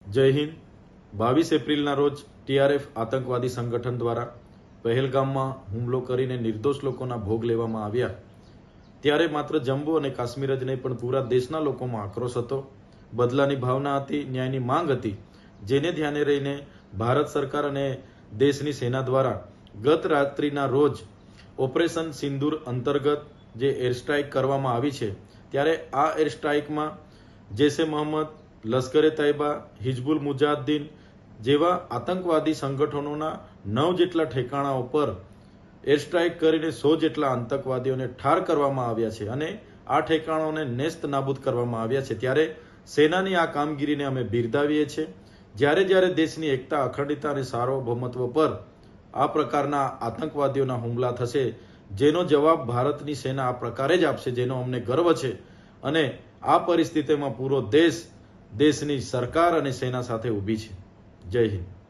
જય હિન્દ। 22 એપ્રિલના રોજ ટીઆરએફ આતંકવાદી સંગઠન દ્વારા પહેલગામમાં હુમલો કરીને નિર્દોષ લોકોના ભોગ લેવામાં આવ્યા ત્યારે માત્ર જમ્મુ અને કાશ્મીર જ નહીં પણ પૂરા દેશના લોકોમાં આક્રોશ હતો, બદલાની ભાવના હતી, ન્યાયની માંગ હતી, જેને ધ્યાને રહીને ભારત સરકાર અને દેશની સેના દ્વારા ગત રાત્રિના રોજ ઓપરેશન સિંદૂર અંતર્ગત જે એર સ્ટ્રાઇક કરવામાં આવી છે ત્યારે આ એર સ્ટ્રાઇકમાં જૈશ એ મોહમ્મદ, લશ્કરે તૈયબા, હિજબુલ મુજાહિદ્દીન જેવા આતંકવાદી સંગઠનોના 9 જેટલા ઠેકાણાઓ પર એર સ્ટ્રાઇક કરીને 100 જેટલા આતંકવાદીઓને ઠાર કરવામાં આવ્યા છે અને આ ઠેકાણાઓને નેસ્ત નાબૂદ કરવામાં આવ્યા છે। ત્યારે સેનાની આ કામગીરીને અમે બિરદાવીએ છીએ। જ્યારે દેશની એકતા, અખંડિતતા અને સાર્વભૌમત્વ પર આ પ્રકારના આતંકવાદીઓના હુમલા થશે, જેનો જવાબ ભારતની સેના આ પ્રકારે જ આપશે, જેનો અમને ગર્વ છે અને આ પરિસ્થિતિમાં પૂરો દેશ દેશની સરકાર અને સેના સાથે ઊભી છે। જય હિન્દ।